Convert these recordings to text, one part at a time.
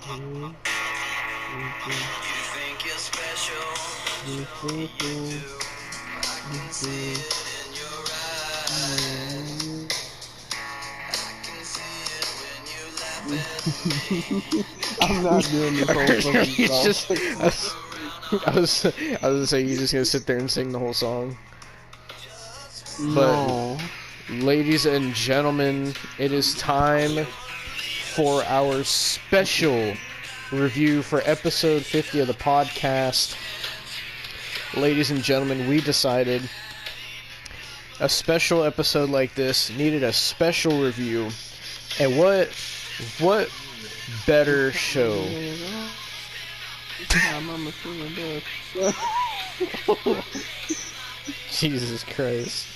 You think you're special, you're you special. do. I can see it in your eyes. I can see it when you laugh at I'm not doing this whole fucking It's song. just I was gonna say you're just gonna sit there and sing the whole song. But No. ladies and gentlemen, it is time for our special review for episode 50 of the podcast. Ladies and gentlemen, we decided a special episode like this needed a special review. And what better show? I'm feeling bad. Jesus Christ.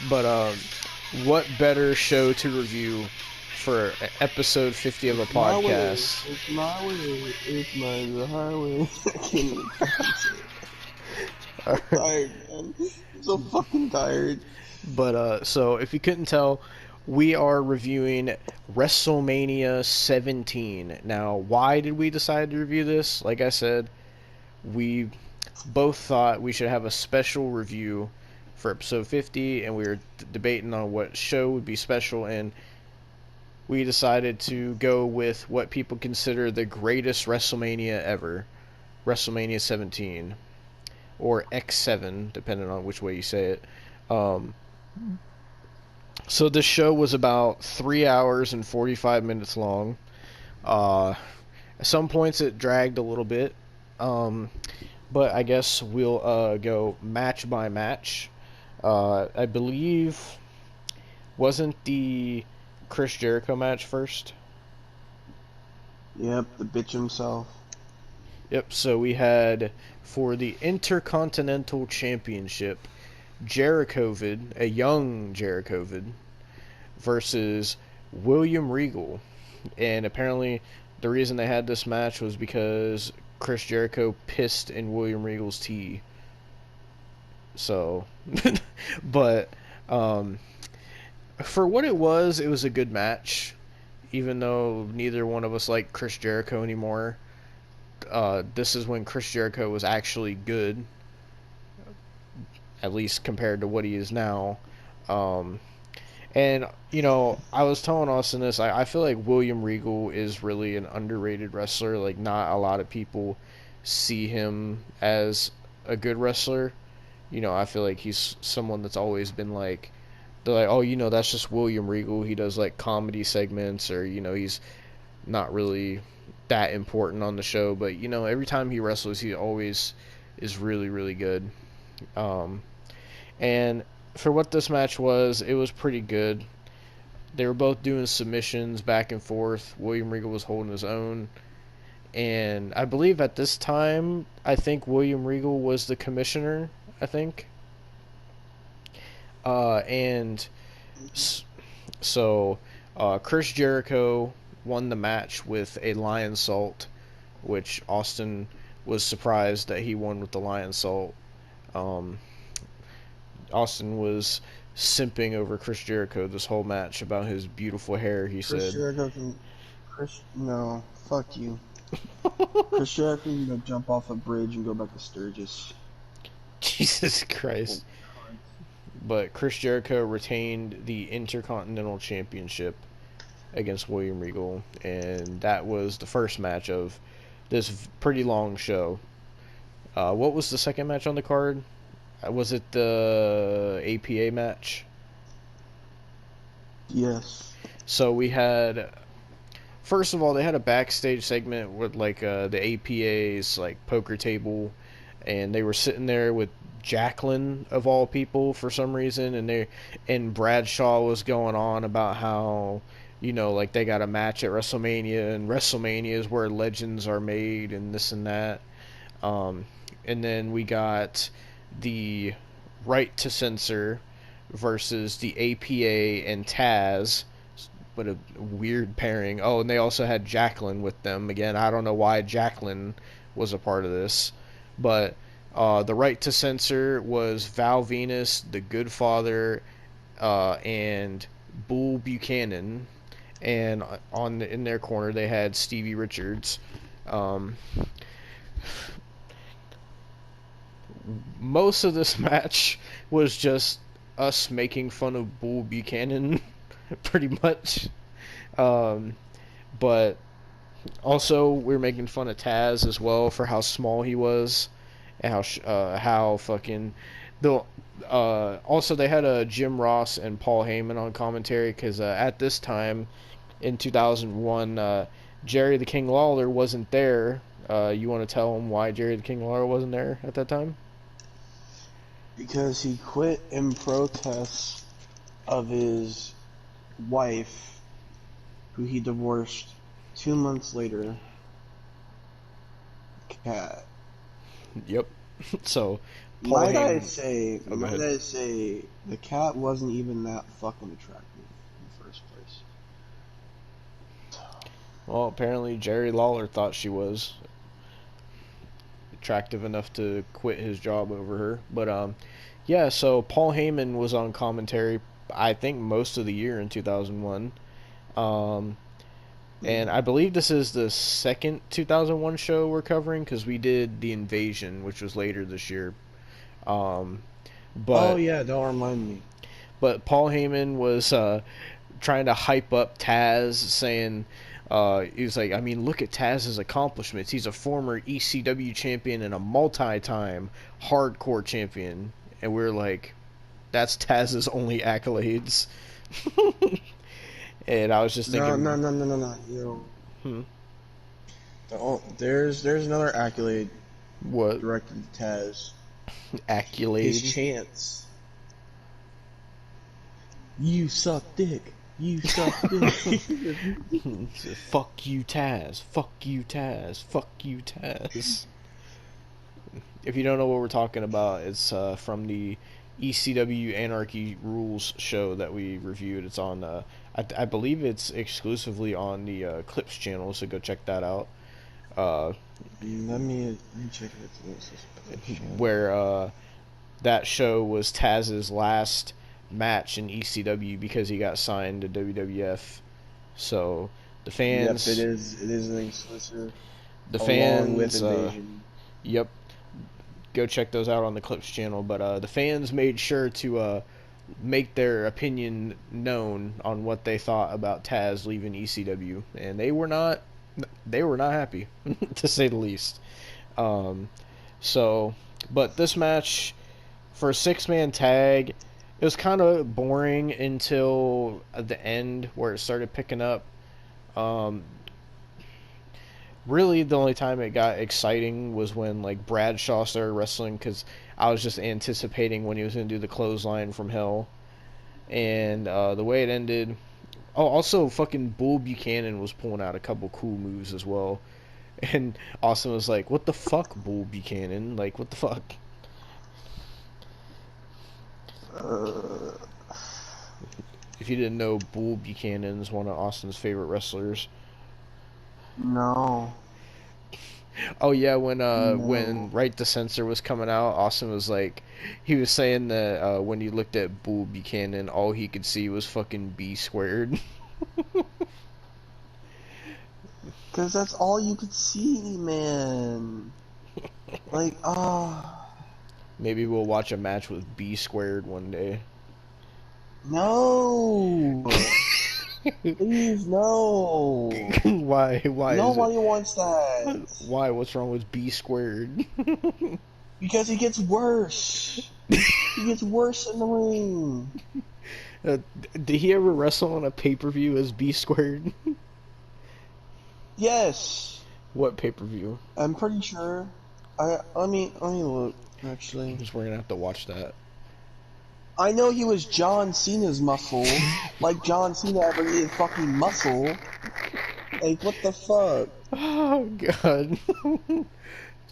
But what better show to review for episode 50 of a podcast? It's my way. It's my highway. I can't even I'm tired, man. I'm so fucking tired. But so if you couldn't tell, we are reviewing WrestleMania 17. Now, why did we decide to review this? Like I said, we both thought we should have a special review for episode 50, and we were debating on what show would be special, and we decided to go with what people consider the greatest WrestleMania ever, WrestleMania 17, or X7, depending on which way you say it. So this show was about 3 hours and 45 minutes long. At some points it dragged a little bit, but I guess we'll go match by match. I believe, wasn't the Chris Jericho match first? Yep, the bitch himself. Yep, so we had, for the Intercontinental Championship, Jerichovid, a young Jerichovid, versus William Regal. And apparently the reason they had this match was because Chris Jericho pissed in William Regal's tea. So, but for what it was a good match. Even though neither one of us like Chris Jericho anymore, this is when Chris Jericho was actually good, at least compared to what he is now. And, you know, I was telling Austin this, I feel like William Regal is really an underrated wrestler. Like, not a lot of people see him as a good wrestler. You know, I feel like he's someone that's always been like, they're like, oh, you know, that's just William Regal. He does like comedy segments, or, you know, he's not really that important on the show. But, you know, every time he wrestles, he always is really, really good. And for what this match was, it was pretty good. They were both doing submissions back and forth. William Regal was holding his own. And I believe at this time, I think William Regal was the commissioner, I think. And so Chris Jericho won the match with a lion salt, which Austin was surprised that he won with the lion salt. Austin was simping over Chris Jericho this whole match about his beautiful hair, he Chris said. Jericho can. No, fuck you. Chris Jericho can go jump off a bridge and go back to Sturgis. Jesus Christ. But Chris Jericho retained the Intercontinental Championship against William Regal, and that was the first match of this pretty long show. What was the second match on the card? Was it the APA match? Yes. So we had, first of all, they had a backstage segment with like the APA's like poker table, and they were sitting there with Jacqueline of all people for some reason, and Bradshaw was going on about how, you know, like they got a match at WrestleMania, and WrestleMania is where legends are made, and this and that. And then we got the Right to Censor versus the APA and Taz. What a weird pairing. Oh, and they also had Jacqueline with them. Again, I don't know why Jacqueline was a part of this. But the Right to Censor was Val Venus, The Good Father, and Bull Buchanan. and in their corner they had Stevie Richards. Um, Most of this match was just us making fun of Bull Buchanan, pretty much. Um, but also we were making fun of Taz as well for how small he was, and how fucking the also they had Jim Ross and Paul Heyman on commentary because at this time in 2001, Jerry the King Lawler wasn't there. You want to tell him why Jerry the King Lawler wasn't there at that time? Because he quit in protest of his wife, who he divorced 2 months later, Cat. Yep. So Paul Might I Heyman. say, Oh, go might ahead. I say, the cat wasn't even that fucking attractive in the first place. Well, apparently Jerry Lawler thought she was attractive enough to quit his job over her. But yeah. So Paul Heyman was on commentary. I think most of the year in 2001. And I believe this is the second 2001 show we're covering because we did the Invasion, which was later this year. Um, Oh but yeah, don't remind me. Paul Heyman was trying to hype up Taz, saying he was like, I mean, look at Taz's accomplishments. He's a former ECW champion and a multi-time hardcore champion, and we're like, that's Taz's only accolades. And I was just No, thinking, no, no, no, no, no. hmm, There's another accolade what directed to Taz. His accolade? chants. You suck dick. You suck dick. Fuck you, Taz. Fuck you, Taz. Fuck you, Taz. If you don't know what we're talking about, it's from the ECW Anarchy Rules show that we reviewed. It's on, I believe it's exclusively on the Clips channel, so go check that out. let me check it. Where that show was Taz's last match in ECW because he got signed to WWF. So the fans, Yep, it is. It is an exclusive. the Along with fans, Invasion. yep, go check those out on the Clips channel. But the fans made sure to make their opinion known on what they thought about Taz leaving ECW, and they were not happy, to say the least. Um, so, but this match for a 6-man tag, it was kind of boring until the end where it started picking up. Um, Really, the only time it got exciting was when like Bradshaw started wrestling because I was just anticipating when he was going to do the clothesline from hell, and the way it ended. Oh, also fucking Bull Buchanan was pulling out a couple cool moves as well, and Austin was like, "What the fuck, Bull Buchanan? Like, what the fuck?" Uh, If you didn't know, Bull Buchanan is one of Austin's favorite wrestlers. no. Oh yeah, No. when Right to Censor was coming out, Austin was like, he was saying that when he looked at Bull Buchanan, all he could see was fucking B squared. Because that's all you could see, man. Like, Maybe we'll watch a match with B squared one day. no. Please, no. Why? Why is it? Nobody wants that. Why? What's wrong with B squared? Because he gets worse. He gets worse in the ring. uh, did he ever wrestle on a pay-per-view as B squared? Yes. What pay-per-view? I'm pretty sure. Let me look, actually. Just we're gonna have to watch that. I know he was John Cena's muscle. Like John Cena ever needed fucking muscle. Like, what the fuck? Oh god.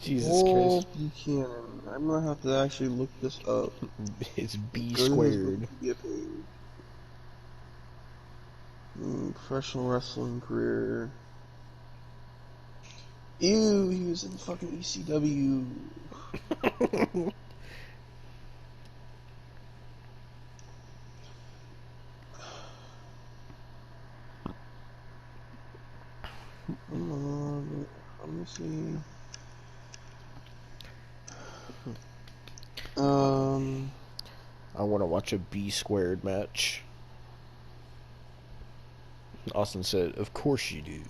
Jesus Bull Christ. Buchanan. I'm gonna have to actually look this up. It's B Go to his squared. Wikipedia page. Professional wrestling career. Ew, he was in fucking ECW. Let me see. I want to watch a B squared match. Austin said, "Of course you do."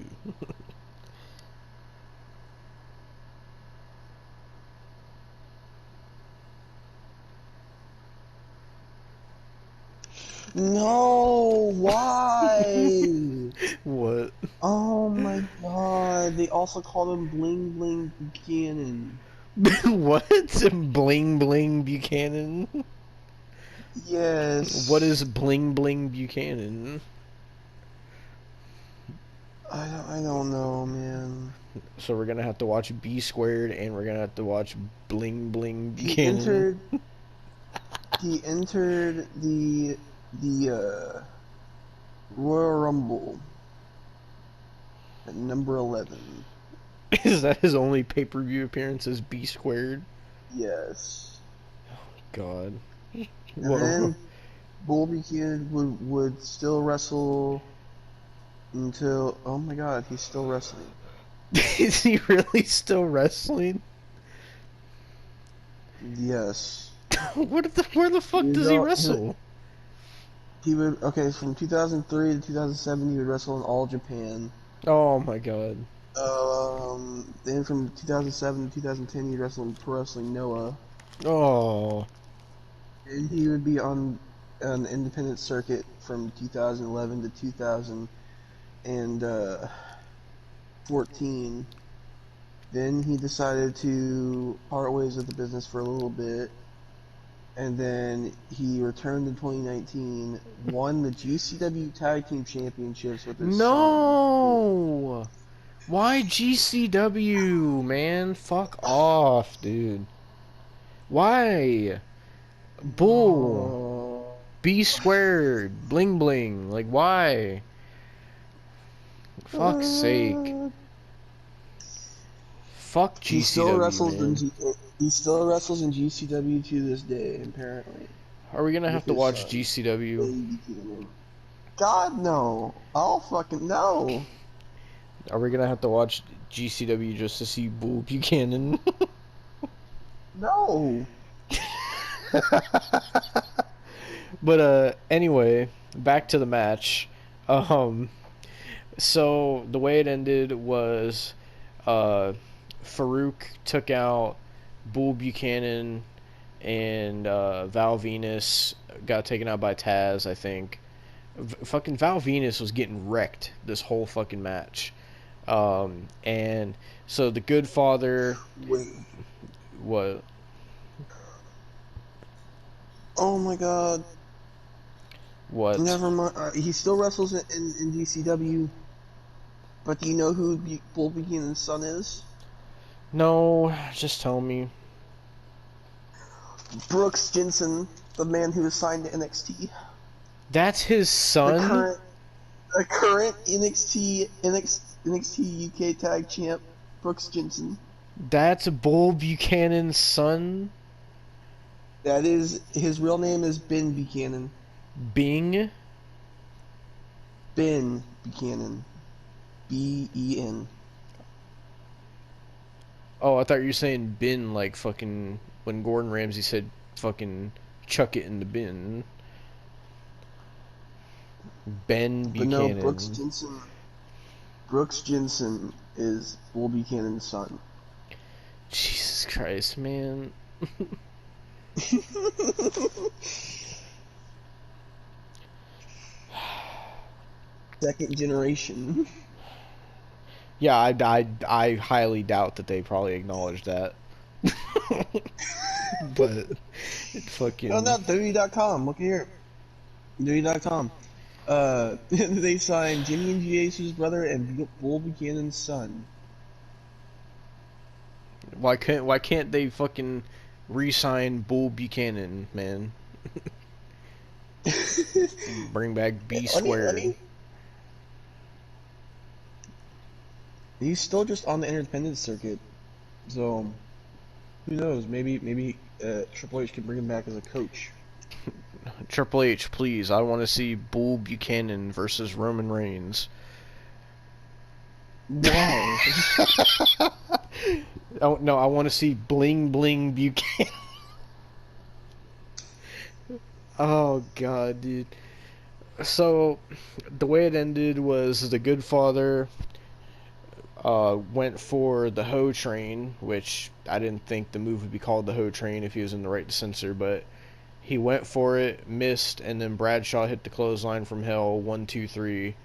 No, why? What? Oh my god, they also called him Bling Bling Buchanan. What? Bling Bling Buchanan? What Yes. is Bling Bling Buchanan? I don't know, man. So we're gonna have to watch B squared, and we're gonna have to watch Bling Bling He Buchanan. entered he entered the Royal Rumble at number 11. Is that his only pay-per-view appearance as B squared? Yes. God. And Whoa. then Bull Buchanan would still wrestle until, oh my god, he's still wrestling. Is he really still wrestling? Yes. Where the fuck does he wrestle? He would, okay, from 2003 to 2007 he would wrestle in All Japan. Oh my god. Then from 2007 to 2010 he'd wrestle in Pro Wrestling Noah. Oh. And he would be on an independent circuit from 2011 to 2014. Then he decided to part ways with the business for a little bit. And then he returned in 2019, won the GCW Tag Team Championships with his son. No! Why GCW, man? Fuck off, dude. Why? Bull. Oh. B squared. Bling bling. Like, why? Fuck's sake. Fuck He still wrestles GCW, man. he still wrestles in GCW to this day, apparently. Are we gonna have With to his watch son. GCW? God no! I'll fucking no! Are we gonna have to watch GCW just to see Bull Buchanan? No! But anyway, back to the match. So the way it ended was Farouk took out Bull Buchanan, and Val Venus got taken out by Taz, I think. Fucking Val Venus was getting wrecked this whole fucking match. And so the Good Father... Wait. What? Oh my god. What? Never mind. He still wrestles in GCW. But do you know who Bull Buchanan's son is? No, just tell me. Brooks Jensen, the man who was signed to NXT. That's his son? The current NXT UK Tag Champ, Brooks Jensen. That's Bull Buchanan's son? That is, his real name is Ben Buchanan. Bing? Ben Buchanan. B-E-N. Oh, I thought you were saying bin like fucking when Gordon Ramsay said fucking chuck it in the bin. Ben But no, Buchanan. Brooks Jensen is Bull Buchanan's son. Jesus Christ, man. Second generation. Yeah, I highly doubt that they probably acknowledged that. But fucking... Oh, not WWE.com. Look here. WWE.com. They signed Jimmy and Jesus' brother and Bull Buchanan's son. Why can't they fucking re-sign Bull Buchanan, man? Bring back B squared. He's still just on the independent circuit, so who knows? Maybe Triple H can bring him back as a coach. Triple H, please, I want to see Bull Buchanan versus Roman Reigns. Why? Oh no, I want to see Bling Bling Buchanan. Oh god, dude. So the way it ended was the Good Father went for the Ho Train, which I didn't think the move would be called the Ho Train if he was in the right to censor, but he went for it, missed, and then Bradshaw hit the clothesline from hell. 1, 2, 3.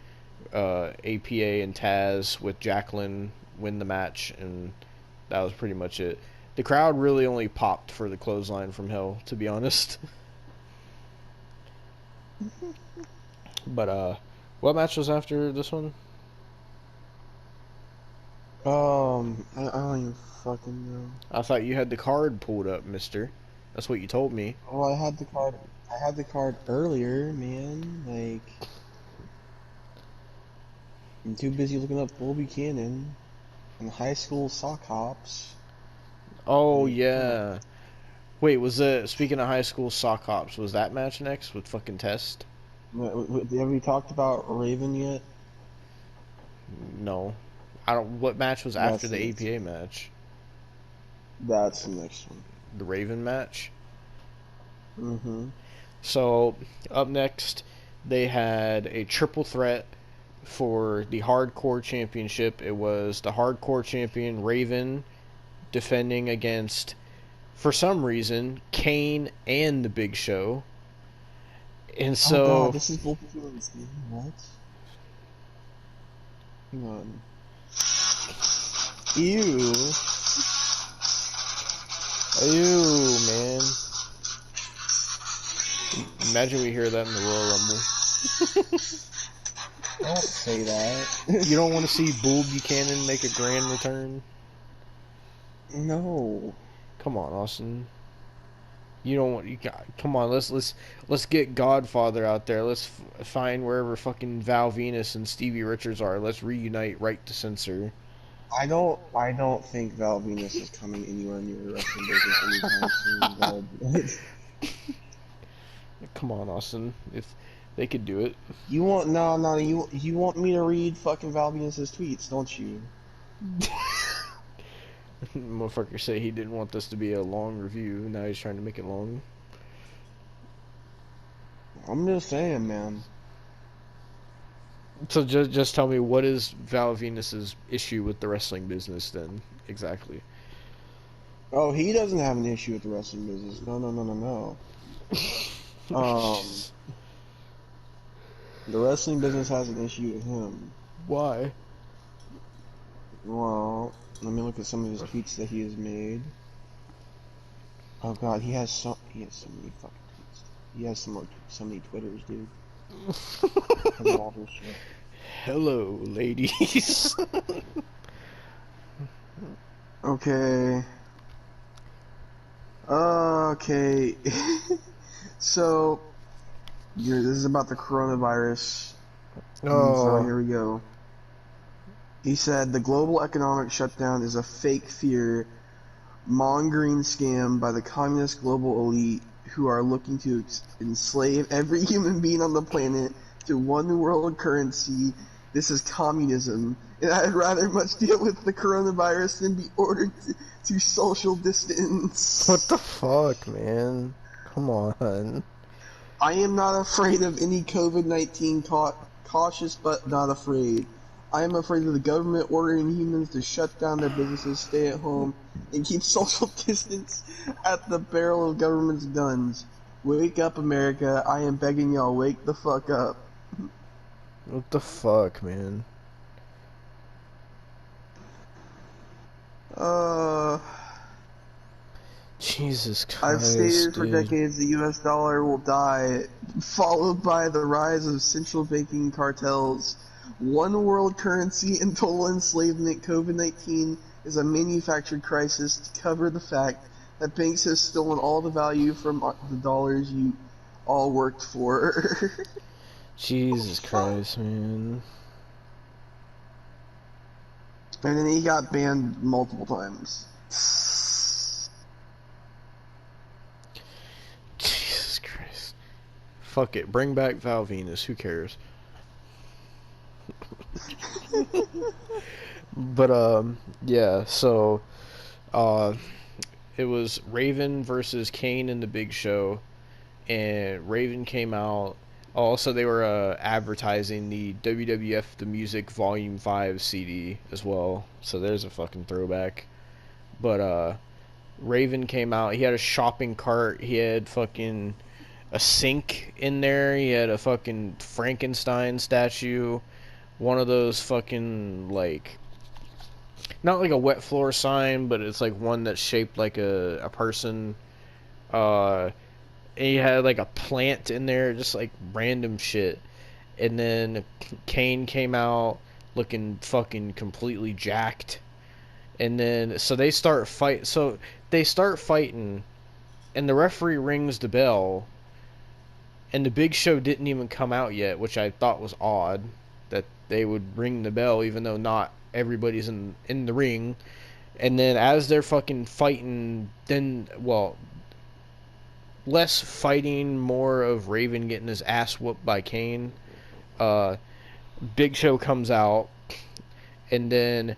APA and Taz with Jacqueline win the match, and that was pretty much it. The crowd really only popped for the clothesline from hell, to be honest. But what match was after this one? I don't even fucking know. I thought you had the card pulled up, mister. That's what you told me. Oh, I had the card. I had the card earlier, man. Like, I'm too busy looking up Bull Buchanan and high school sock hops. Oh, Like, fuck. yeah. Wait, was it, speaking of high school sock hops, was that match next with fucking Test? Have we talked about Raven yet? No. I don't. What match was after That's the the next APA one. match? That's the next one. The Raven match? Mm-hmm. So, up next, they had a triple threat for the Hardcore Championship. It was the Hardcore Champion Raven defending against, for some reason, Kane and the Big Show. And Oh god, so, this is Bull Buchanan's game. What? Hang on. Ew. ew, man. Imagine we hear that in the Royal Rumble. Don't say that. You don't want to see Bull Buchanan make a grand return? No. Come on, Austin. You don't want. Come on. Let's get Godfather out there. Let's find wherever fucking Val Venus and Stevie Richards are. Let's reunite right to censor. I don't think Val Venus is coming anywhere near the wrestling business anytime soon. Come on, Austin. If they could do it. You want no you want me to read fucking Val Venus's tweets, don't you? Motherfucker said he didn't want this to be a long review. Now he's trying to make it long. I'm just saying, man. So just tell me, what is Val Venus's issue with the wrestling business then exactly? Oh, he doesn't have an issue with the wrestling business. No. Um, the wrestling business has an issue with him. Why? Well, let me look at some of his tweets that he has made. Oh god, he has so many fucking tweets. He has so many Twitters, dude. Because of all this shit. Hello, ladies. Okay. Okay. So, this is about the coronavirus. So here we go. He said the global economic shutdown is a fake fear mongering scam by the communist global elite who are looking to enslave every human being on the planet to one world currency. This is communism, and I'd rather much deal with the coronavirus than be ordered to social distance. What the fuck, man? Come on. I am not afraid of any COVID-19, cautious but not afraid. I am afraid of the government ordering humans to shut down their businesses, stay at home, and keep social distance at the barrel of government's guns. Wake up, America. I am begging y'all, wake the fuck up. What the fuck, man? Jesus Christ, I've stated for dude. decades the US dollar will die, followed by the rise of central banking cartels. One world currency and total enslavement. COVID-19 is a manufactured crisis to cover the fact that banks have stolen all the value from the dollars you all worked for. Jesus Christ, man. And then he got banned multiple times. Jesus Christ. Fuck it. Bring back Val Venus. Who cares? But yeah. So it was Raven versus Kane in the Big Show, and Raven came out. Also, they were advertising the WWF The Music Volume 5 CD as well. So there's a fucking throwback. But Raven came out. He had a shopping cart. He had fucking a sink in there. He had a fucking Frankenstein statue. One of those fucking, like, not like a wet floor sign, but it's like one that's shaped like a person. And he had like a plant in there, just like random shit. And then Kane came out looking fucking completely jacked. And then so they start fighting, and the referee rings the bell, and the Big Show didn't even come out yet, which I thought was odd that they would ring the bell even though not everybody's in the ring. And then as they're fucking fighting, then, well, less fighting, more of Raven getting his ass whooped by Kane. Big Show comes out, and then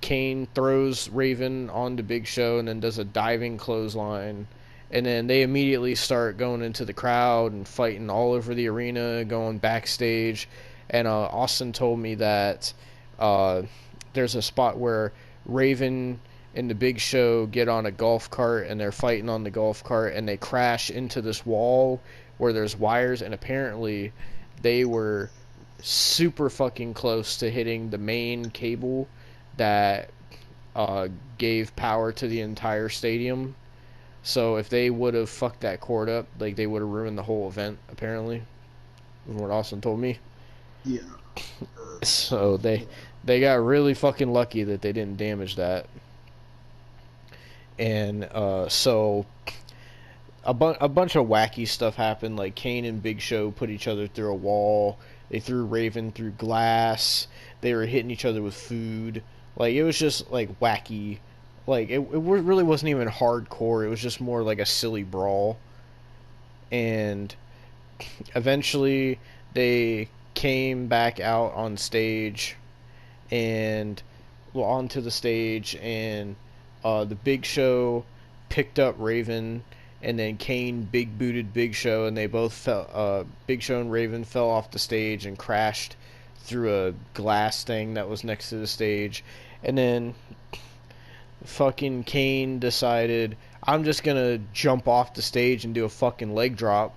Kane throws Raven on the Big Show and then does a diving clothesline. And then they immediately start going into the crowd and fighting all over the arena, going backstage. And Austin told me that there's a spot where Raven and the Big Show get on a golf cart, and they're fighting on the golf cart, and they crash into this wall where there's wires, and apparently they were super fucking close to hitting the main cable that gave power to the entire stadium. So if they would have fucked that cord up, like, they would have ruined the whole event, apparently, is what Austin told me. Yeah. So they got really fucking lucky that they didn't damage that. And so a bunch of wacky stuff happened. Like, Kane and Big Show put each other through a wall. They threw Raven through glass. They were hitting each other with food. Like, it was just, like, wacky. Like, it really wasn't even hardcore. It was just more like a silly brawl. And eventually they came back out on stage, and, well, onto the stage, and the Big Show picked up Raven, and then Kane big booted Big Show, and they both fell. Big Show and Raven fell off the stage and crashed through a glass thing that was next to the stage. And then fucking Kane decided, I'm just gonna jump off the stage and do a fucking leg drop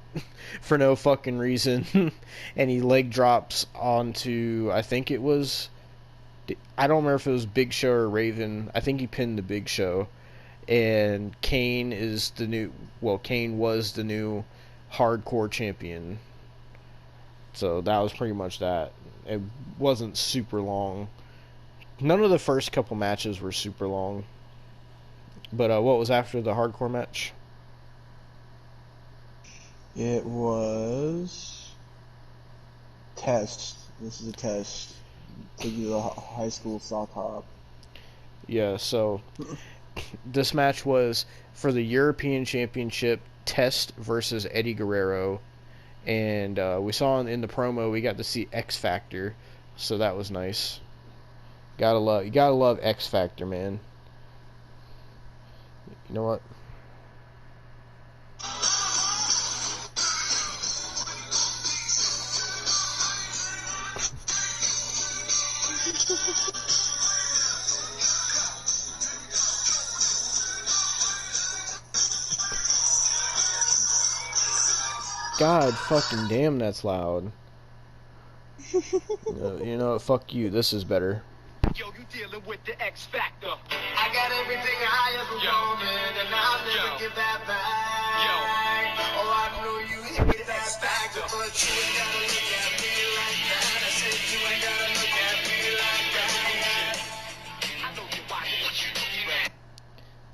for no fucking reason. And he leg drops onto, I think it was, I don't remember if it was Big Show or Raven. I think he pinned the Big Show. And Kane was the new hardcore champion. So that was pretty much that. It wasn't super long. None of the first couple matches were super long. But what was after the hardcore match? It was test. This is a test. To do a high school sock hop. Yeah, so this match was for the European Championship, Test versus Eddie Guerrero. And we saw in the promo, we got to see X Factor, so that was nice. You gotta love X Factor, man. You know what? God fucking damn, that's loud. You know what? Fuck you. This is better. Yo, you dealing with the X Factor. I got everything I ever wanted, and I'll never give that back. Oh, I know you hate that factor, but you ain't gotta look at me like that. I said you ain't gotta look at me like that. I know you're watching what you do.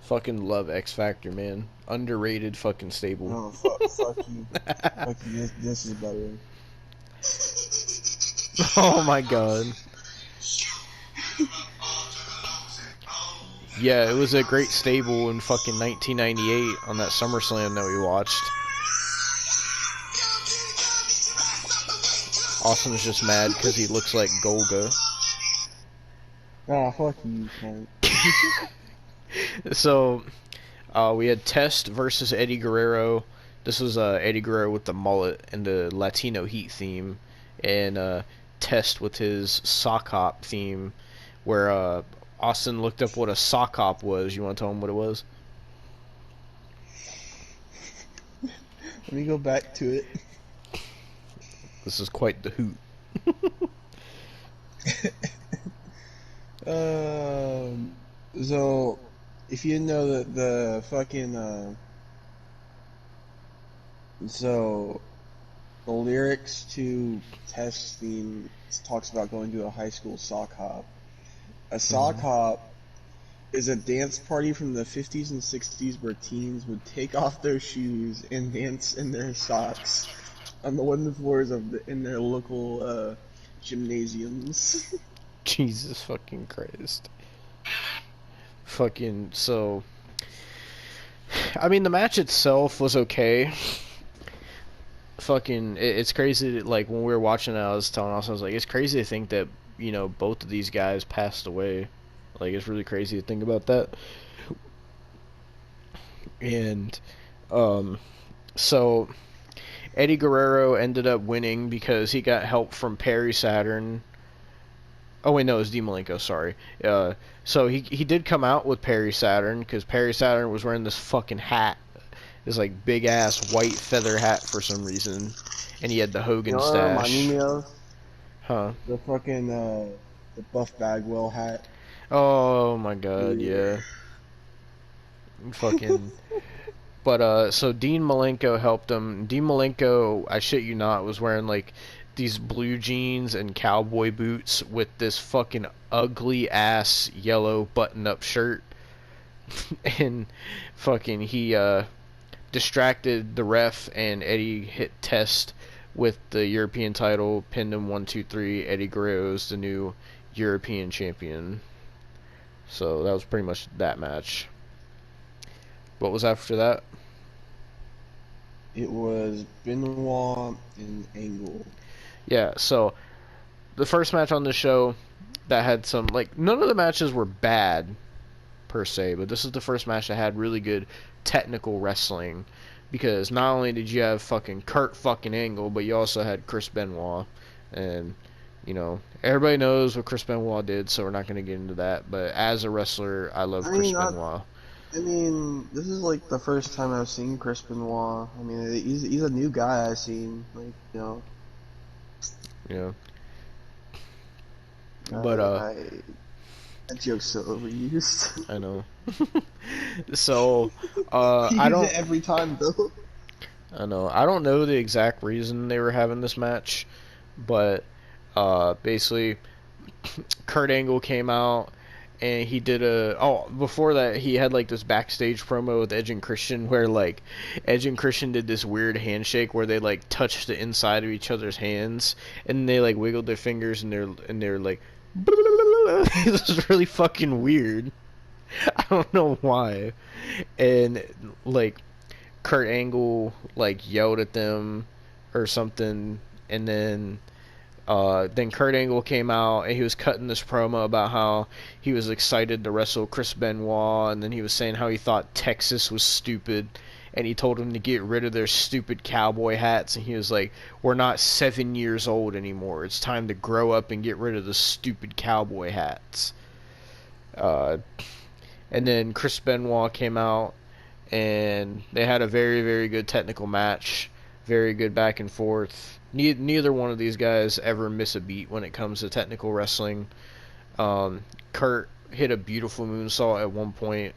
Fucking love X Factor, man. Underrated fucking stable. No, fuck you. Fuck you. This is better. Oh my god. Yeah, it was a great stable in fucking 1998 on that SummerSlam that we watched. Austin's just mad because he looks like Golga. Ah, fuck you, cunt. So, we had Test versus Eddie Guerrero. This was Eddie Guerrero with the mullet and the Latino Heat theme, and Test with his sock hop theme, where Austin looked up what a sock hop was. You want to tell him what it was? Let me go back to it. This is quite the hoot. So, if you know that the fucking, so, the lyrics to Test theme talks about going to a high school sock hop. A sock hop is a dance party from the 50s and 60s where teens would take off their shoes and dance in their socks on the wooden floors in their local gymnasiums. Jesus fucking Christ. Fucking, so, I mean, the match itself was okay. Fucking, it's crazy that, like, when we were watching it, I was telling us, I was like, it's crazy to think that, you know, both of these guys passed away. Like, it's really crazy to think about that. And, so, Eddie Guerrero ended up winning because he got help from Perry Saturn. Oh wait, no, it was Dean Malenko, sorry. So he did come out with Perry Saturn, because Perry Saturn was wearing this fucking hat. This, like, big-ass white feather hat for some reason. And he had the Hogan stash. Reminding me of? Huh? The fucking, the Buff Bagwell hat. Oh my god, yeah. Fucking... But, so Dean Malenko helped him. Dean Malenko, I shit you not, was wearing, like, these blue jeans and cowboy boots with this fucking ugly-ass yellow button-up shirt. And fucking, he, distracted the ref, and Eddie hit Test with the European title, pinned him 1-2-3. Eddie Guerrero's the new European champion. So that was pretty much that match. What was after that? It was Benoit and Angle. Yeah, so the first match on the show that had some, like, none of the matches were bad per se, but this is the first match that had really good technical wrestling, because not only did you have fucking Kurt fucking Angle, but you also had Chris Benoit, and, you know, everybody knows what Chris Benoit did, so we're not going to get into that, but as a wrestler, I love Chris Benoit. I mean, this is like the first time I've seen Chris Benoit. I mean, he's a new guy I've seen, like, you know. Yeah. But, that joke's so overused. I know. So, He I uses don't... it every time, though. I know. I don't know the exact reason they were having this match, but, basically, Kurt Angle came out, and he did before that, he had, like, this backstage promo with Edge and Christian, where, like, Edge and Christian did this weird handshake where they, like, touched the inside of each other's hands, and they, like, wiggled their fingers, and they're like, this is really fucking weird. I don't know why. And, like, Kurt Angle, like, yelled at them or something, and then Kurt Angle came out, and he was cutting this promo about how he was excited to wrestle Chris Benoit, and then he was saying how he thought Texas was stupid, and he told him to get rid of their stupid cowboy hats, and he was like, we're not 7 years old anymore, it's time to grow up and get rid of the stupid cowboy hats. And then Chris Benoit came out, and they had a very, very good technical match, very good back and forth. Neither one of these guys ever miss a beat when it comes to technical wrestling. Kurt hit a beautiful moonsault at one point,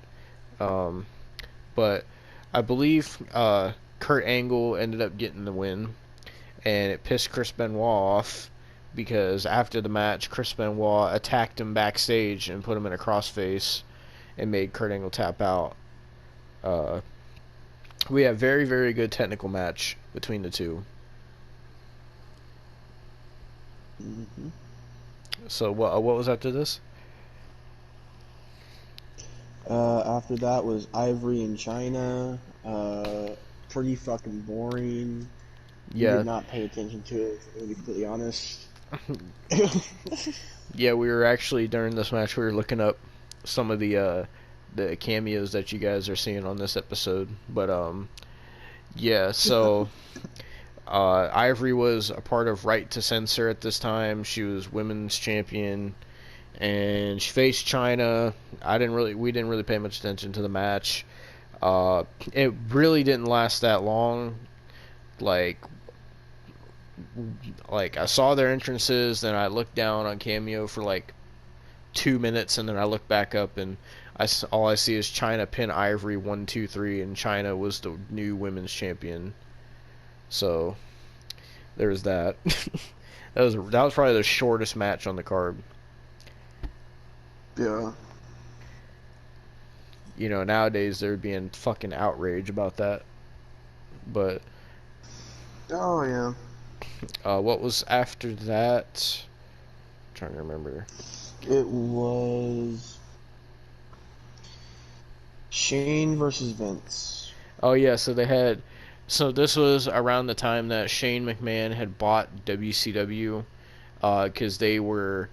but I believe Kurt Angle ended up getting the win, and it pissed Chris Benoit off, because after the match, Chris Benoit attacked him backstage and put him in a crossface and made Kurt Angle tap out. We have very, very good technical match between the two. Mm-hmm. So what was after this? After that was Ivory and China. Pretty fucking boring. We did Yeah. not pay attention to it, to be completely honest. Yeah, we were actually during this match we were looking up some of the cameos that you guys are seeing on this episode. But yeah, so Ivory was a part of Right to Censor at this time. She was women's champion, and she faced China. We didn't really pay much attention to the match. It really didn't last that long. Like I saw their entrances, then I looked down on Cameo for like 2 minutes, and then I look back up, and all I see is China pin Ivory 1, 2, 3, and China was the new women's champion. So there was that. that was probably the shortest match on the card. Yeah. You know, nowadays there'd be in fucking outrage about that. But Oh yeah. what was after that? I'm trying to remember. It was Shane versus Vince. Oh yeah, so this was around the time that Shane McMahon had bought WCW, because they were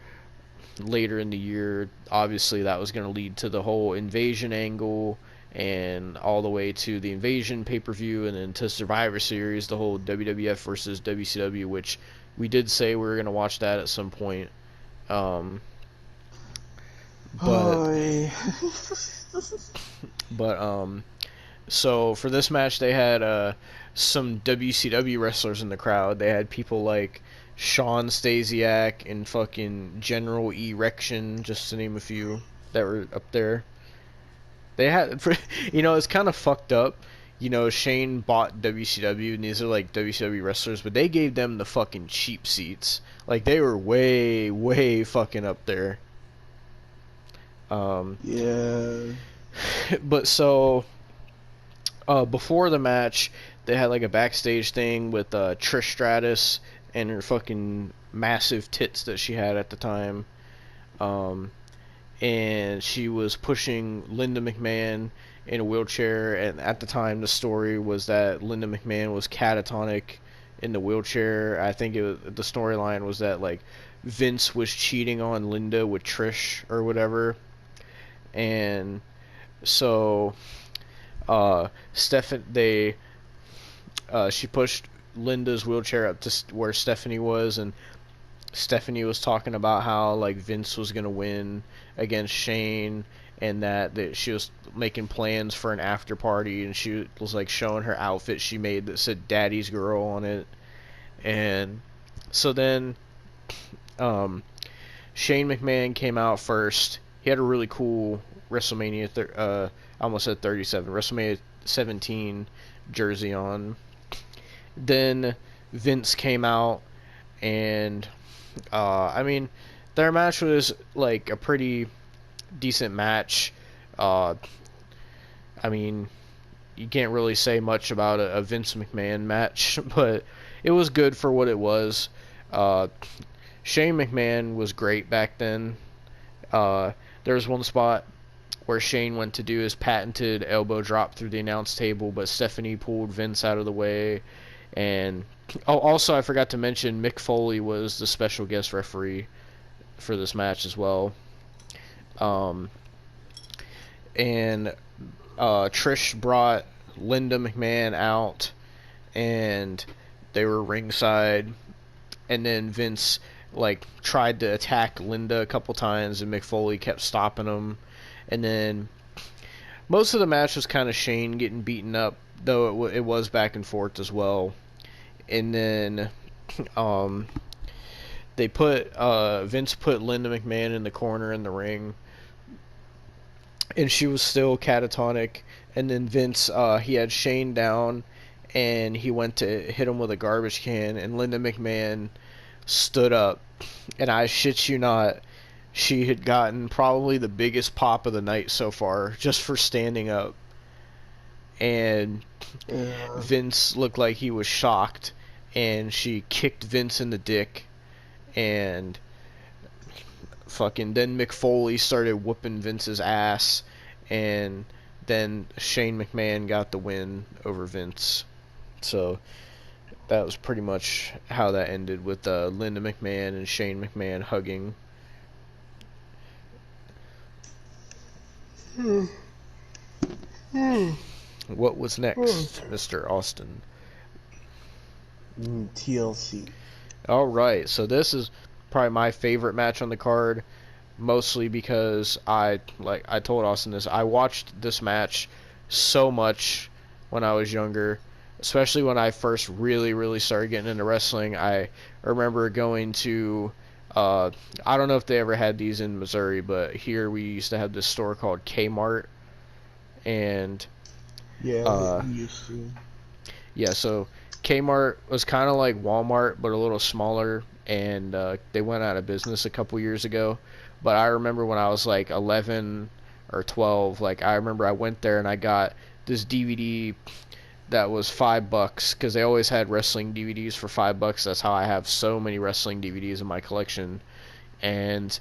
later in the year. Obviously, that was going to lead to the whole Invasion angle, and all the way to the Invasion pay-per-view, and then to Survivor Series, the whole WWF versus WCW, which we did say we were going to watch that at some point. Um, but so for this match, they had some WCW wrestlers in the crowd. They had people like Sean Stasiak and fucking General Erection, just to name a few, that were up there. They had, it's kind of fucked up. Shane bought WCW, and these are like WCW wrestlers, but they gave them the fucking cheap seats. Like, they were way, way fucking up there. Yeah. But so, before the match, they had like a backstage thing with Trish Stratus and her fucking massive tits that she had at the time. And she was pushing Linda McMahon in a wheelchair, and at the time the story was that Linda McMahon was catatonic in the wheelchair. I think the storyline was that like Vince was cheating on Linda with Trish or whatever. And so she pushed Linda's wheelchair up to where Stephanie was, and Stephanie was talking about how like Vince was gonna win against Shane, and that she was making plans for an after party, and she was like showing her outfit she made that said "Daddy's Girl" on it. And so then Shane McMahon came out first. He had a really cool WrestleMania I almost said 37, WrestleMania 17 jersey on. Then Vince came out, and their match was like a pretty decent match. You can't really say much about a Vince McMahon match, but it was good for what it was. Shane McMahon was great back then. There was one spot where Shane went to do his patented elbow drop through the announce table, but Stephanie pulled Vince out of the way. And also, I forgot to mention, Mick Foley was the special guest referee for this match as well. And Trish brought Linda McMahon out, and they were ringside. And then Vince like tried to attack Linda a couple times, and Mick Foley kept stopping him. And then most of the match was kind of Shane getting beaten up, though it was back and forth as well. And then Vince put Linda McMahon in the corner in the ring, and she was still catatonic. And then Vince, he had Shane down, and he went to hit him with a garbage can, and Linda McMahon stood up, and I shit you not, she had gotten probably the biggest pop of the night so far just for standing up. And Vince looked like he was shocked, and she kicked Vince in the dick, and fucking then Mick Foley started whooping Vince's ass, and then Shane McMahon got the win over Vince. So that was pretty much how that ended, with Linda McMahon and Shane McMahon hugging. What was next, Mr. Austin? TLC. All right, so this is probably my favorite match on the card, mostly because I told Austin this. I watched this match so much when I was younger, especially when I first really started getting into wrestling. I remember going to I don't know if they ever had these in Missouri, but here we used to have this store called Kmart, and Yeah, we used to. yeah, so Kmart was kind of like Walmart, but a little smaller, and they went out of business a couple years ago. But I remember when I was like 11 or 12, like I remember I went there and I got this DVD that was $5 because they always had wrestling DVDs for $5. That's how I have so many wrestling DVDs in my collection, and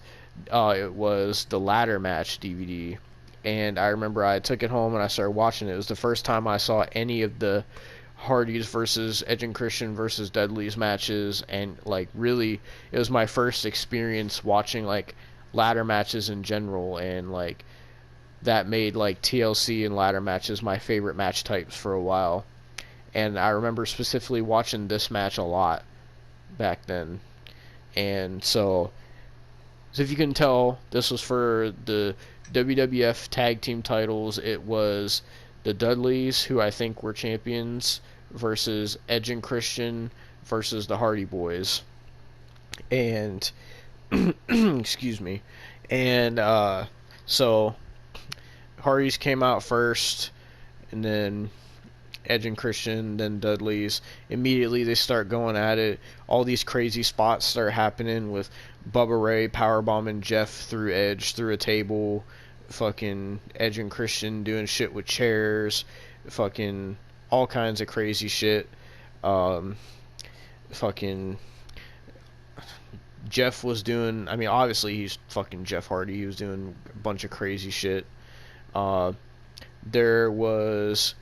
it was the ladder match DVD. And I remember I took it home and I started watching it. It was the first time I saw any of the Hardys versus Edge and Christian versus Dudley's matches, and like really it was my first experience watching like ladder matches in general, and like that made like TLC and ladder matches my favorite match types for a while. And I remember specifically watching this match a lot back then. And so if you can tell, this was for the WWF tag team titles. It was the Dudleys, who I think were champions, versus Edge and Christian versus the Hardy Boys. And excuse me. And so Hardys came out first, and then Edge and Christian, then Dudley's. Immediately they start going at it. All these crazy spots start happening with Bubba Ray powerbombing Jeff through Edge through a table. Fucking Edge and Christian doing shit with chairs. Fucking all kinds of crazy shit. Fucking Jeff was doing, I mean, obviously he's fucking Jeff Hardy. He was doing a bunch of crazy shit. There was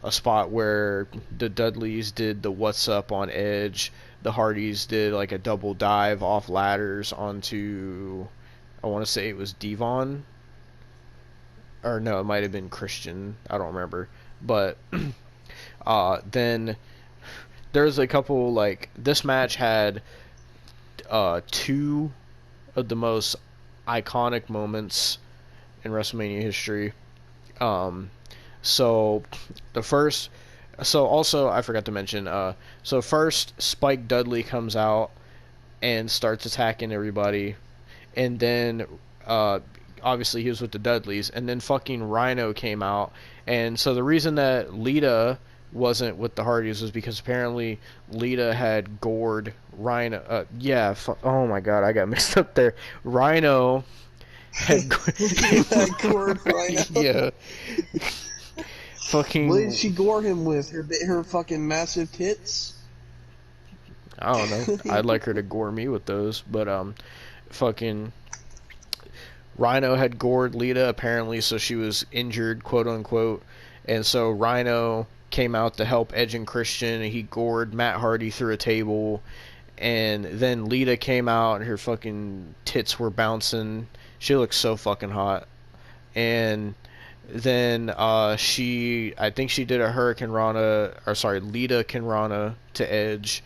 a spot where the Dudleys did the what's up on Edge. The Hardys did like a double dive off ladders onto, I want to say it was Devon. Or no, it might have been Christian. I don't remember. But then there's a couple, like, this match had two of the most iconic moments in WrestleMania history. So the first, so also I forgot to mention, so first Spike Dudley comes out and starts attacking everybody, and then obviously he was with the Dudleys, and then fucking Rhino came out. And so the reason that Lita wasn't with the Hardys was because apparently Lita had gored Rhino. Oh my god, I got mixed up there. Rhino had gored Rhino. Yeah. Fucking. What did she gore him with? Her fucking massive tits? I don't know. I'd like her to gore me with those, but fucking Rhino had gored Lita apparently, so she was injured, quote unquote, and so Rhino came out to help Edge and Christian, and he gored Matt Hardy through a table, and then Lita came out and her fucking tits were bouncing. She looked so fucking hot. And then I think she did a Lita Kinrana to Edge,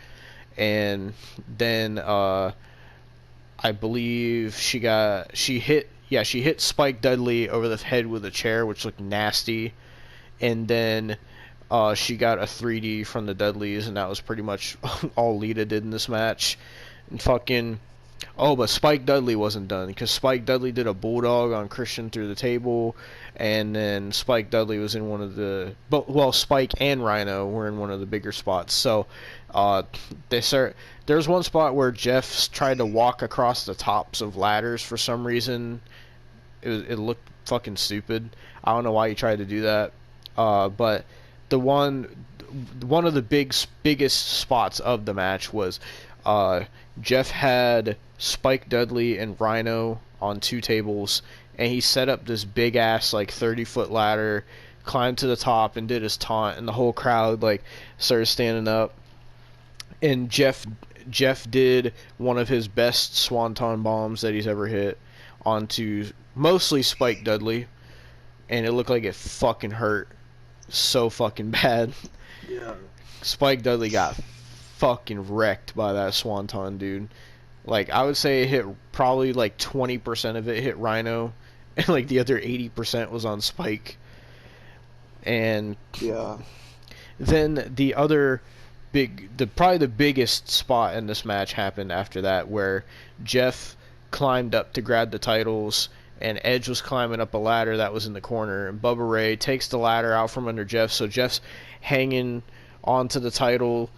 and then I believe she hit Spike Dudley over the head with a chair, which looked nasty, and then she got a 3D from the Dudleys, and that was pretty much all Lita did in this match. And fucking, but Spike Dudley wasn't done, because Spike Dudley did a bulldog on Christian through the table, and then Spike Dudley was in one of the, Spike and Rhino were in one of the bigger spots. So there's one spot where Jeff tried to walk across the tops of ladders for some reason. It looked fucking stupid. I don't know why he tried to do that. But one of the biggest spots of the match was Jeff had Spike Dudley and Rhino on two tables, and he set up this big ass like 30-foot ladder, climbed to the top and did his taunt, and the whole crowd like started standing up. and Jeff did one of his best swanton bombs that he's ever hit onto mostly Spike Dudley, and it looked like it fucking hurt so fucking bad. Yeah. Spike Dudley got fucking wrecked by that swanton, dude. Like, I would say it hit probably like 20% of it hit Rhino, and like the other 80% was on Spike. And Yeah. then the other probably the biggest spot in this match happened after that, where Jeff climbed up to grab the titles, and Edge was climbing up a ladder that was in the corner, and Bubba Ray takes the ladder out from under Jeff, so Jeff's hanging onto the title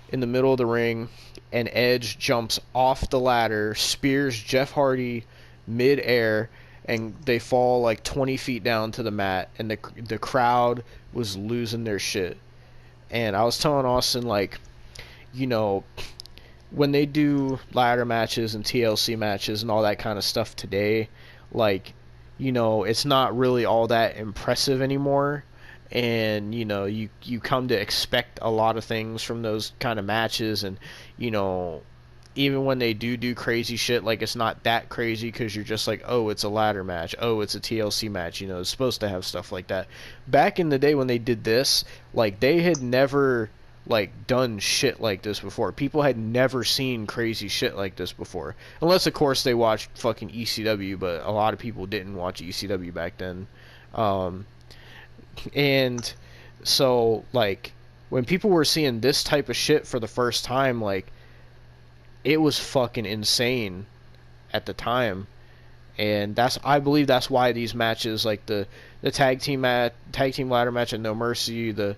in the middle of the ring, and Edge jumps off the ladder, spears Jeff Hardy mid-air, and they fall like 20 feet down to the mat, and the crowd was losing their shit. And I was telling Austin, like, you know, when they do ladder matches and TLC matches and all that kind of stuff today, like, you know, it's not really all that impressive anymore. And, you know, you come to expect a lot of things from those kind of matches. And, you know, even when they do crazy shit, like, it's not that crazy because you're just like, oh, it's a ladder match. Oh, it's a TLC match. You know, it's supposed to have stuff like that. Back in the day when they did this, like, they had never, like, done shit like this before. People had never seen crazy shit like this before. Unless, of course, they watched fucking ECW, but a lot of people didn't watch ECW back then. And so, like, when people were seeing this type of shit for the first time, like, it was fucking insane at the time. And I believe that's why these matches, like the tag team ladder match at No Mercy, the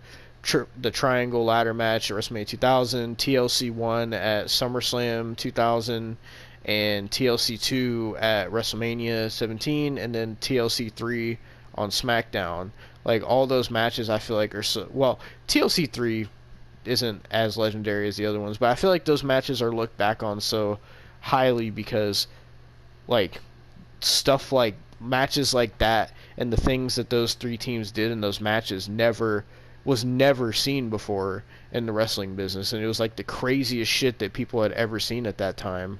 triangle ladder match at WrestleMania 2000, TLC 1 at SummerSlam 2000, and TLC 2 at WrestleMania 17, and then TLC 3 on SmackDown. Like, all those matches I feel like are so... Well, TLC 3 isn't as legendary as the other ones, but I feel like those matches are looked back on so highly because, like, stuff like matches like that and the things that those three teams did in those matches was never seen before in the wrestling business, and it was like the craziest shit that people had ever seen at that time,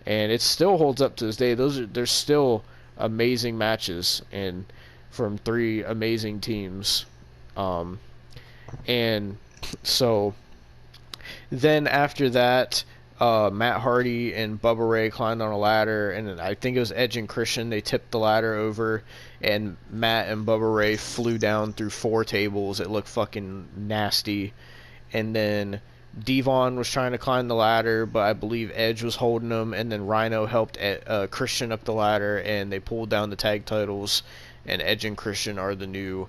and it still holds up to this day. There's still amazing matches and from three amazing teams, and so then after that, Matt Hardy and Bubba Ray climbed on a ladder, and I think it was Edge and Christian. They tipped the ladder over, and Matt and Bubba Ray flew down through 4 tables. It looked fucking nasty. And then Devon was trying to climb the ladder, but I believe Edge was holding him, and then Rhino helped Christian up the ladder, and they pulled down the tag titles, and Edge and Christian are the new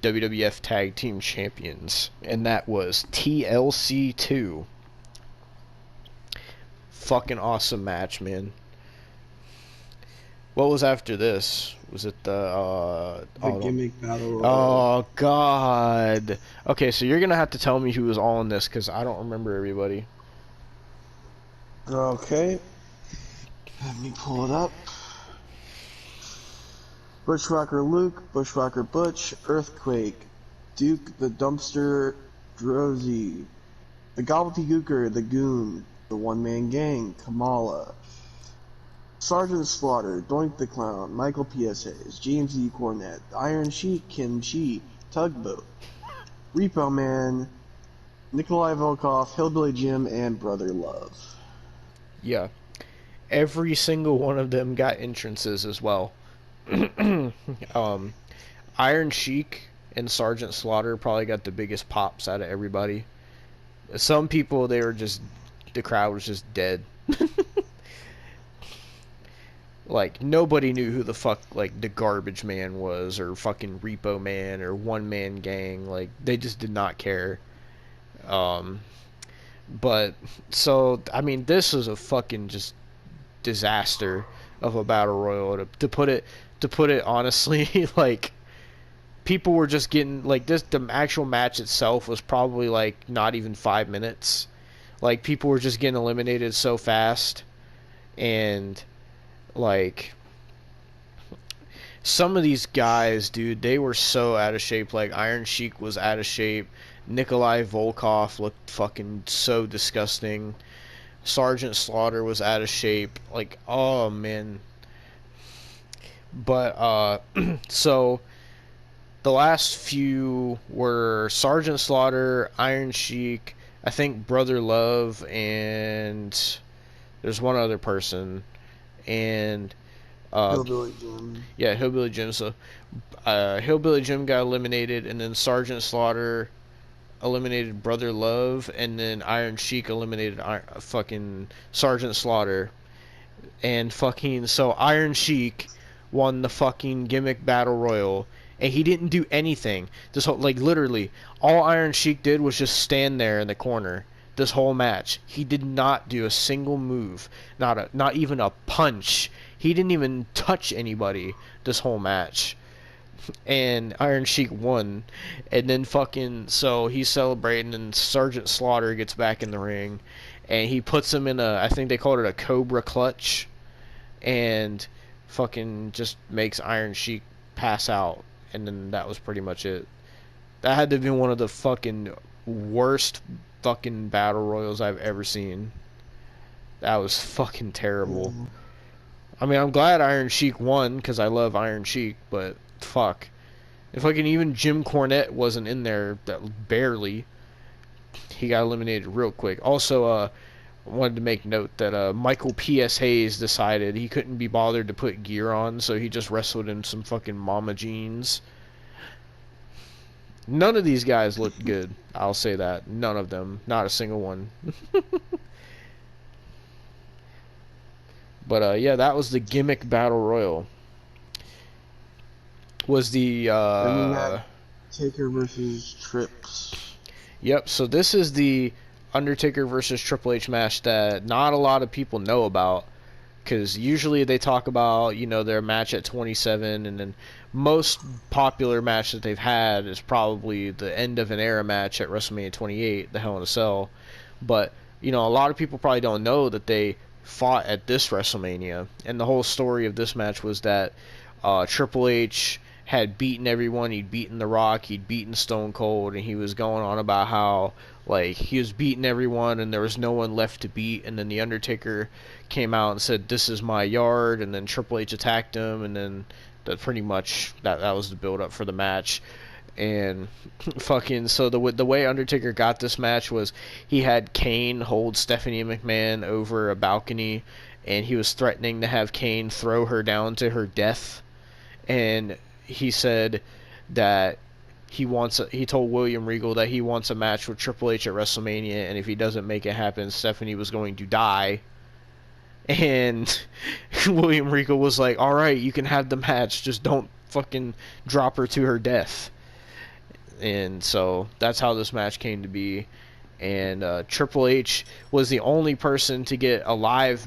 WWF Tag Team Champions. And that was TLC 2. Fucking awesome match, man. What was after this? Was it the gimmick battle royal? Oh god. Okay, so you're gonna have to tell me who was all in this because I don't remember everybody. Okay. Let me pull it up. Bushwhacker Luke, Bushwhacker Butch, Earthquake, Duke the Dumpster, Drowsy, the Gobbledygooker, the Goon, the One Man Gang, Kamala, Sergeant Slaughter, Doink the Clown, Michael PSAs, James E. Cornette, Iron Sheik, Kim Chi, Tugboat, Repo Man, Nikolai Volkov, Hillbilly Jim, and Brother Love. Yeah. Every single one of them got entrances as well. Iron Sheik and Sergeant Slaughter probably got the biggest pops out of everybody. Some people, the crowd was just dead. Like, nobody knew who the fuck, like, the Garbage Man was, or fucking Repo Man, or One Man Gang. Like, they just did not care. But, so, I mean, this was a fucking just disaster of a battle royal. To put it honestly, like, people were just getting, like, the actual match itself was probably, like, not even 5 minutes. Like, people were just getting eliminated so fast, and, like, some of these guys, dude, they were so out of shape. Like, Iron Sheik was out of shape. Nikolai Volkov looked fucking so disgusting. Sergeant Slaughter was out of shape. Like, oh man. But so the last few were Sergeant Slaughter, Iron Sheik, I think Brother Love, and there's one other person, and Hillbilly Jim. yeah, Hillbilly Jim. So Hillbilly Jim got eliminated, and then Sergeant Slaughter eliminated Brother Love, and then Iron Sheik eliminated fucking Sergeant Slaughter, and fucking so Iron Sheik won the fucking gimmick battle royal, and he didn't do anything. This whole, like, literally all Iron Sheik did was just stand there in the corner this whole match. He did not do a single move, not even a punch. He didn't even touch anybody this whole match. And Iron Sheik won. And then fucking, so he's celebrating, and Sergeant Slaughter gets back in the ring, and he puts him in I think they called it a Cobra Clutch, and fucking just makes Iron Sheik pass out. And then that was pretty much it. That had to have been one of the fucking worst fucking battle royals I've ever seen. That was fucking terrible. I mean, I'm glad Iron Sheik won, because I love Iron Sheik, but fuck. If fucking even Jim Cornette wasn't in there, that barely, he got eliminated real quick. Also, I wanted to make note that Michael P.S. Hayes decided he couldn't be bothered to put gear on, so he just wrestled in some fucking mama jeans. None of these guys looked good, I'll say that. None of them. Not a single one. But yeah, that was the gimmick battle royal. Was the Then we had Taker versus Trips. Yep, so this is the Undertaker versus Triple H match that not a lot of people know about, because usually they talk about, you know, their match at 27, and then most popular match that they've had is probably the end of an era match at WrestleMania 28, the Hell in a Cell. But, you know, a lot of people probably don't know that they fought at this WrestleMania, and the whole story of this match was that Triple H had beaten everyone. He'd beaten The Rock, he'd beaten Stone Cold, and he was going on about how, like, he was beating everyone and there was no one left to beat. And then the Undertaker came out and said, "This is my yard," and then Triple H attacked him, and then that pretty much that was the build up for the match. And fucking, so the way Undertaker got this match was he had Kane hold Stephanie McMahon over a balcony, and he was threatening to have Kane throw her down to her death. And he said that he told William Regal that he wants a match with Triple H at WrestleMania, and if he doesn't make it happen, Stephanie was going to die. And William Regal was like, "Alright, you can have the match, just don't fucking drop her to her death." And so that's how this match came to be. And Triple H was the only person to get a live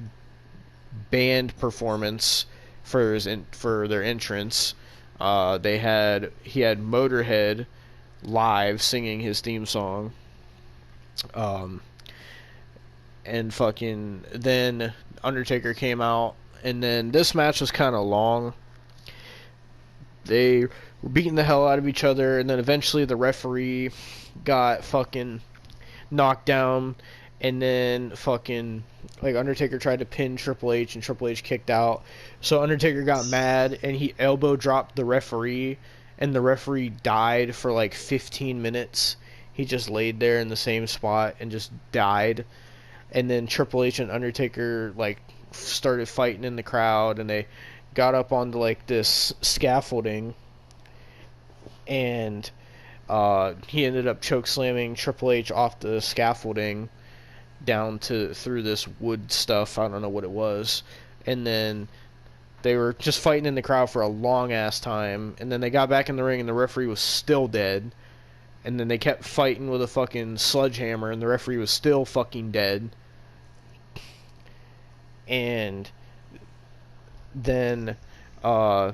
band performance for their entrance. He had Motorhead live singing his theme song. And fucking then Undertaker came out, and then this match was kind of long. They were beating the hell out of each other, and then eventually the referee got fucking knocked down, and then fucking, like, Undertaker tried to pin Triple H, and Triple H kicked out. So Undertaker got mad, and he elbow dropped the referee, and the referee died for like 15 minutes. He just laid there in the same spot and just died. And then Triple H and Undertaker, like, started fighting in the crowd, and they got up onto, like, this scaffolding, and he ended up choke slamming Triple H off the scaffolding down through this wood stuff. I don't know what it was. And then they were just fighting in the crowd for a long ass time, and then they got back in the ring, and the referee was still dead. And then they kept fighting with a fucking sledgehammer, and the referee was still fucking dead. And then fucking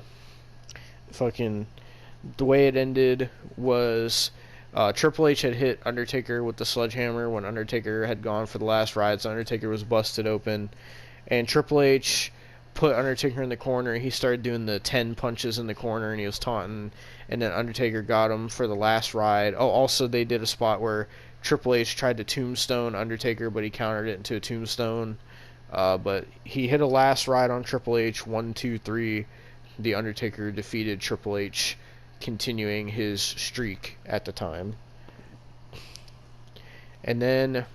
the way it ended was Triple H had hit Undertaker with the sledgehammer when Undertaker had gone for the last ride, so Undertaker was busted open, and Triple H put Undertaker in the corner. He started doing the 10 punches in the corner, and he was taunting, and then Undertaker got him for the last ride. Oh, also they did a spot where Triple H tried to tombstone Undertaker, but he countered it into a tombstone. But he hit a last ride on Triple H, 1, 2, 3. The Undertaker defeated Triple H, continuing his streak at the time. And then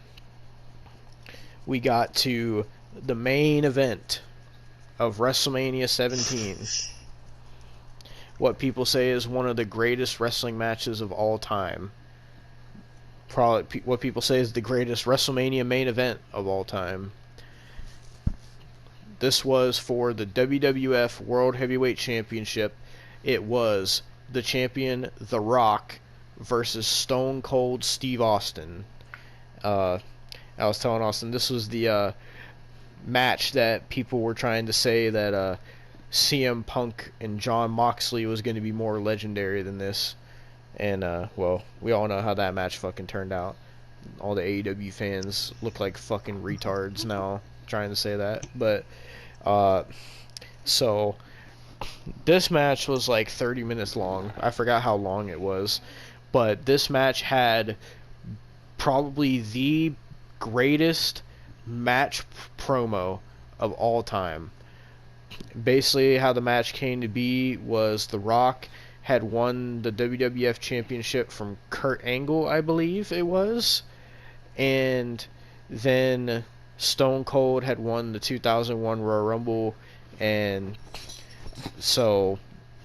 we got to the main event of WrestleMania 17. What people say is one of the greatest wrestling matches of all time. Probably what people say is the greatest WrestleMania main event of all time. This was for the WWF World Heavyweight Championship. It was the champion, The Rock, versus Stone Cold Steve Austin. I was telling Austin this was the match that people were trying to say that CM Punk and John Moxley was going to be more legendary than this. And, well, we all know how that match fucking turned out. All the AEW fans look like fucking retards now trying to say that. But, so, this match was like 30 minutes long. I forgot how long it was. But this match had probably the greatest match promo of all time. Basically, how the match came to be was The Rock had won the WWF Championship from Kurt Angle, I believe it was. And then Stone Cold had won the 2001 Royal Rumble. And so,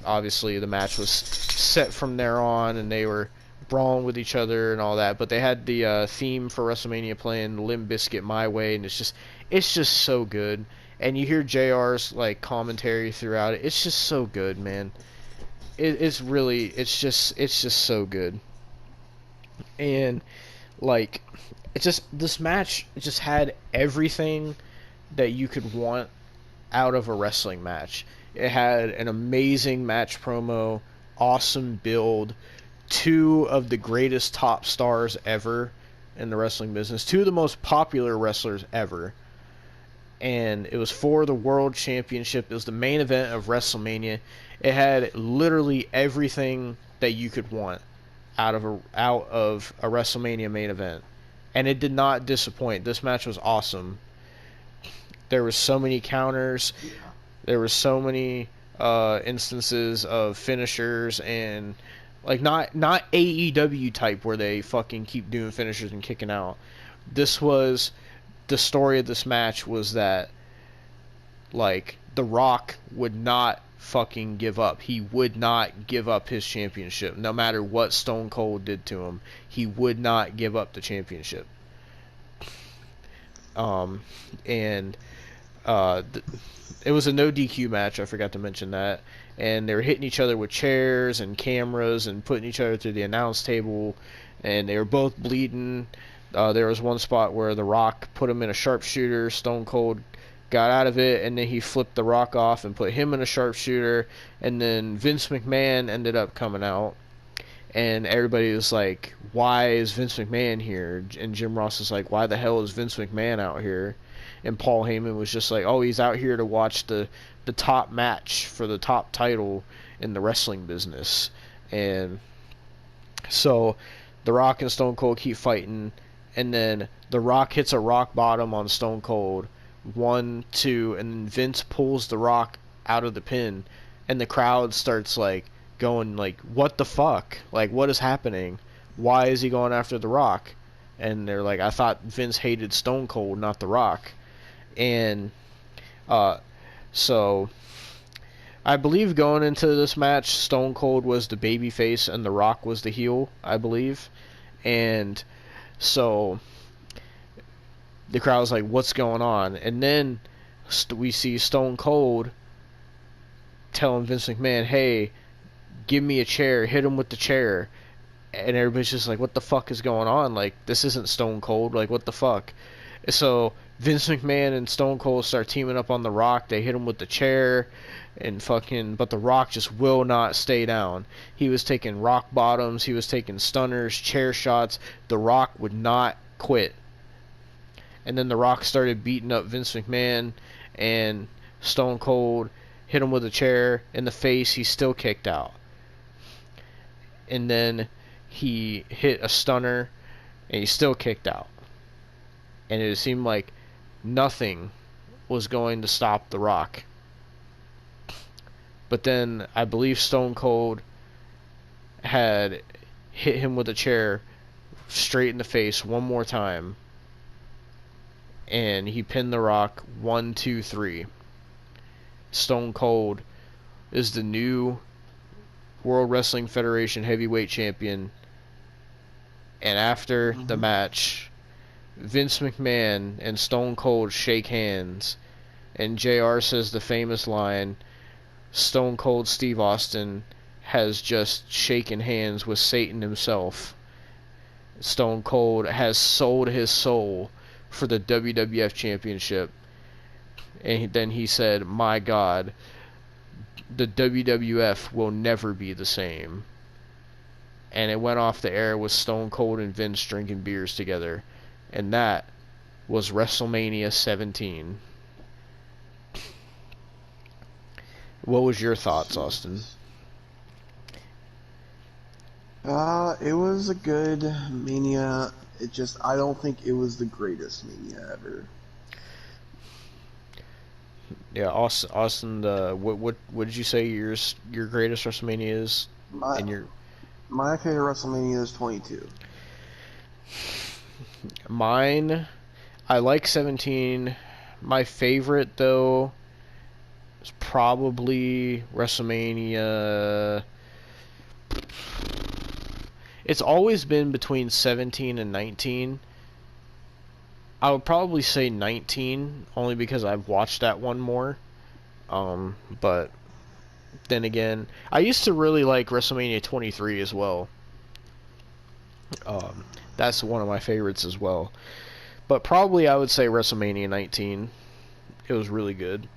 obviously, the match was set from there on, and they were brawling with each other and all that. But they had the theme for WrestleMania playing, Limp Bizkit My Way, and it's just so good. And you hear JR's like commentary throughout it. It's just so good, man. It's just so good. And like, this match just had everything that you could want out of a wrestling match. It had an amazing match promo, awesome build, two of the greatest top stars ever in the wrestling business, two of the most popular wrestlers ever. And it was for the World Championship. It was the main event of WrestleMania. It had literally everything that you could want out of a WrestleMania main event, and it did not disappoint. This match was awesome. There were so many counters. There were so many instances of finishers, and like not AEW type where they fucking keep doing finishers and kicking out. This was the story of this match was that like The Rock would not fucking give up. He would not give up his championship no matter what Stone Cold did to him. He would not give up the championship. It was a no DQ match. I forgot to mention that. And they were hitting each other with chairs and cameras and putting each other through the announce table, and they were both bleeding. There was one spot where The Rock put him in a sharpshooter. Stone Cold got out of it, and then he flipped The Rock off and put him in a sharpshooter. And then Vince McMahon ended up coming out, and everybody was like, "Why is Vince McMahon here?" And Jim Ross was like, "Why the hell is Vince McMahon out here?" And Paul Heyman was just like, "Oh, he's out here to watch the top match for the top title in the wrestling business." And so The Rock and Stone Cold keep fighting, and then The Rock hits a rock bottom on Stone Cold, 1, 2, and then Vince pulls The Rock out of the pin, and the crowd starts like going like, "What the fuck? Like, what is happening? Why is he going after The Rock?" And they're like, "I thought Vince hated Stone Cold, not The Rock." And so I believe going into this match, Stone Cold was the babyface and The Rock was the heel, I believe. And so the crowd's like, "What's going on?" And then we see Stone Cold telling Vince McMahon, "Hey, give me a chair, hit him with the chair." And everybody's just like, "What the fuck is going on? Like, this isn't Stone Cold. Like, what the fuck?" So Vince McMahon and Stone Cold start teaming up on The Rock. They hit him with the chair, and but The Rock just will not stay down. He was taking rock bottoms, he was taking stunners, chair shots. The Rock would not quit. And then The Rock started beating up Vince McMahon, and Stone Cold hit him with a chair in the face. He still kicked out. And then he hit a stunner, and he still kicked out. And it seemed like nothing was going to stop The Rock. But then I believe Stone Cold had hit him with a chair straight in the face one more time, and he pinned The Rock 1, 2, 3. Stone Cold is the new World Wrestling Federation Heavyweight Champion. And after the match, Vince McMahon and Stone Cold shake hands, and JR says the famous line, Stone Cold Steve Austin has just shaken hands with Satan himself. Stone Cold has sold his soul for the WWF Championship. And then he said, my God, the WWF will never be the same. And it went off the air with Stone Cold and Vince drinking beers together. And that was WrestleMania 17. What was your thoughts, Austin? It was a good Mania. I don't think it was the greatest Mania ever. Yeah, Austin. What did you say your greatest WrestleMania is? My favorite WrestleMania is 22. Mine, I like 17. My favorite though is probably WrestleMania. It's always been between 17 and 19. I would probably say 19, only because I've watched that one more. But then again, I used to really like WrestleMania 23 as well. That's one of my favorites as well. But probably I would say WrestleMania 19. It was really good.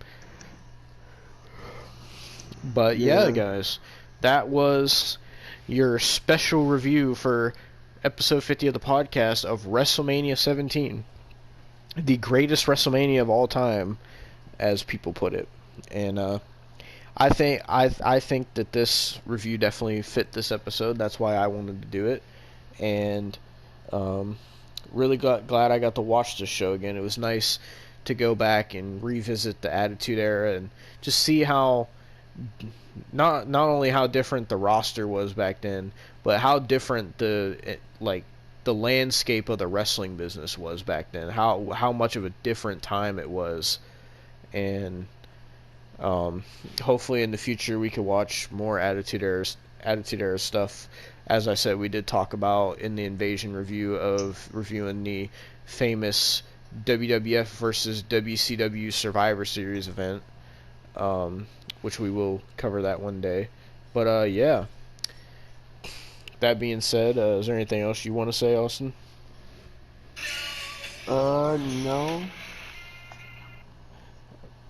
But yeah, guys, that was your special review for episode 50 of the podcast of WrestleMania 17. The greatest WrestleMania of all time, as people put it. And I think that this review definitely fit this episode. That's why I wanted to do it. And really glad I got to watch this show again. It was nice to go back and revisit the Attitude Era and just see how not only how different the roster was back then, but how different the landscape of the wrestling business was back then. How much of a different time it was. And hopefully in the future we could watch more Attitude Era stuff. As I said, we did talk about in the Invasion review of reviewing the famous WWF versus WCW Survivor Series event, which we will cover that one day. But yeah. That being said, is there anything else you want to say, Austin? No.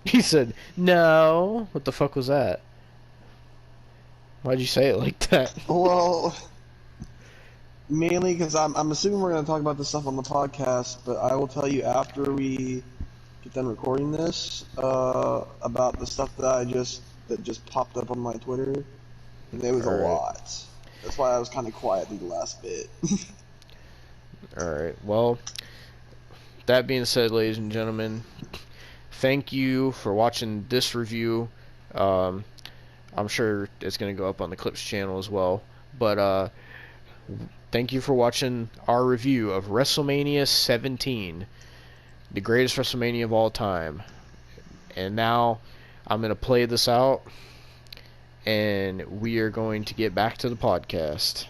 He said, no. What the fuck was that? Why'd you say it like that? Well, mainly because I'm assuming we're going to talk about this stuff on the podcast, but I will tell you after we get done recording this, about the stuff that just popped up on my Twitter, and there was a lot. That's why I was kind of quiet through the last bit. Alright, well, that being said, ladies and gentlemen, thank you for watching this review. I'm sure it's going to go up on the Clips channel as well. But thank you for watching our review of WrestleMania 17, the greatest WrestleMania of all time. And now I'm going to play this out, and we are going to get back to the podcast.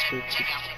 Check out.